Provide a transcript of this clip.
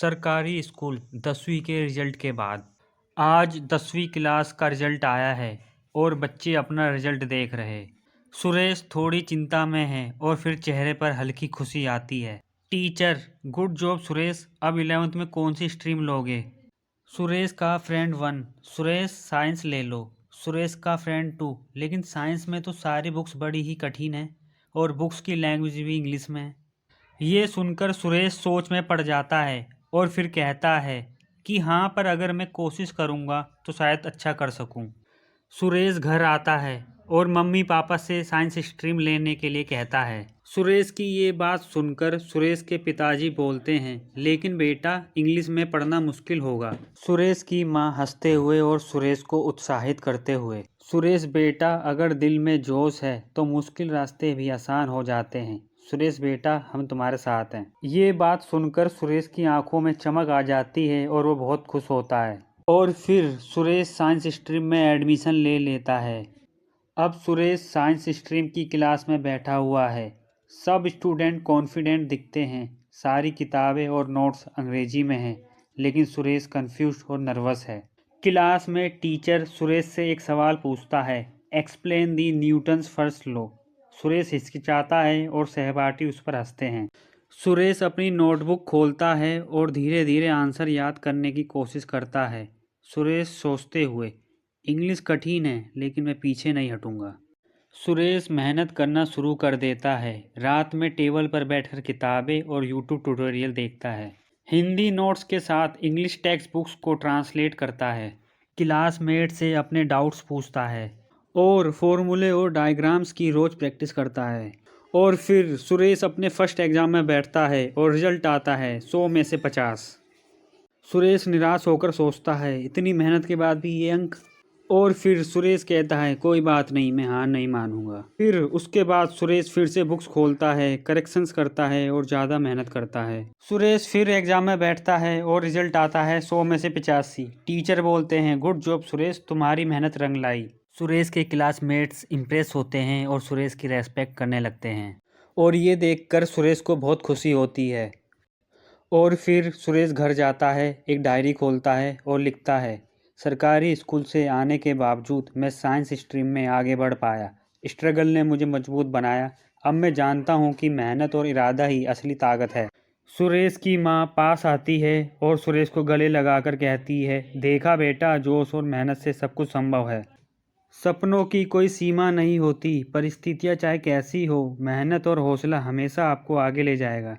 सरकारी स्कूल 10वीं के रिजल्ट के बाद आज 10वीं क्लास का रिजल्ट आया है और बच्चे अपना रिजल्ट देख रहे। सुरेश थोड़ी चिंता में है और फिर चेहरे पर हल्की खुशी आती है। Teacher, good job Suresh. अब 11th में कौन सी स्ट्रीम लोगे? सुरेश का फ्रेंड 1, सुरेश साइंस ले लो। सुरेश का फ्रेंड 2, लेकिन साइंस में तो सारी बुक्स बड़ी ही कठिन है और बुक्स की लैंग्वेज भी इंग्लिश में है। ये सुनकर सुरेश सोच में पड़ जाता है और फिर कहता है कि हाँ, पर अगर मैं कोशिश करूँगा तो शायद अच्छा कर सकूँ। सुरेश घर आता है और मम्मी पापा से साइंस स्ट्रीम लेने के लिए कहता है। सुरेश की ये बात सुनकर सुरेश के पिताजी बोलते हैं, लेकिन बेटा, इंग्लिश में पढ़ना मुश्किल होगा। सुरेश की माँ हंसते हुए और सुरेश को उत्साहित करते हुए, सुरेश बेटा, अगर दिल में जोश है तो मुश्किल रास्ते भी आसान हो जाते हैं। सुरेश बेटा, हम तुम्हारे साथ हैं। ये बात सुनकर सुरेश की आंखों में चमक आ जाती है और वो बहुत खुश होता है और फिर सुरेश साइंस स्ट्रीम में एडमिशन ले लेता है। अब सुरेश साइंस स्ट्रीम की क्लास में बैठा हुआ है। सब स्टूडेंट कॉन्फिडेंट दिखते हैं। सारी किताबें और नोट्स अंग्रेजी में हैं, लेकिन सुरेश कंफ्यूज और नर्वस है। क्लास में टीचर सुरेश से एक सवाल पूछता है, explain the Newton's first law. Suresh हिचकिचाता है और सहपाठी उस पर हंसते हैं। सुरेश अपनी नोटबुक खोलता है और धीरे धीरे आंसर याद करने की कोशिश करता है। सुरेश सोचते हुए, इंग्लिश कठिन है लेकिन मैं पीछे नहीं हटूंगा। सुरेश मेहनत करना शुरू कर देता है। रात में टेबल पर बैठकर किताबें और यूट्यूब ट्यूटोरियल देखता है। हिंदी नोट्स के साथ इंग्लिश टेक्स्ट बुक्स को ट्रांसलेट करता है। क्लासमेट से अपने डाउट्स पूछता है और फॉर्मूले और डायग्राम्स की रोज़ प्रैक्टिस करता है। और फिर सुरेश अपने फर्स्ट एग्ज़ाम में बैठता है और रिजल्ट आता है 100 में से 50। सुरेश निराश होकर सोचता है, इतनी मेहनत के बाद भी ये अंक। और फिर सुरेश कहता है, कोई बात नहीं, मैं हार नहीं मानूंगा। फिर उसके बाद सुरेश फिर से बुक्स खोलता है, करेक्शंस करता है और ज़्यादा मेहनत करता है। सुरेश फिर एग्जाम में बैठता है और रिजल्ट आता है 100 में से 85। टीचर बोलते हैं, गुड जॉब सुरेश, तुम्हारी मेहनत रंग लाई। सुरेश के क्लासमेट्स इम्प्रेस होते हैं और सुरेश की रेस्पेक्ट करने लगते हैं और ये देखकर सुरेश को बहुत खुशी होती है। और फिर सुरेश घर जाता है, एक डायरी खोलता है और लिखता है, सरकारी स्कूल से आने के बावजूद मैं साइंस स्ट्रीम में आगे बढ़ पाया। स्ट्रगल ने मुझे मजबूत बनाया। अब मैं जानता हूँ कि मेहनत और इरादा ही असली ताकत है। सुरेश की माँ पास आती है और सुरेश को गले लगाकर कहती है, देखा बेटा, जोश और मेहनत से सब कुछ संभव है। सपनों की कोई सीमा नहीं होती। परिस्थितियाँ चाहे कैसी हो, मेहनत और हौसला हमेशा आपको आगे ले जाएगा।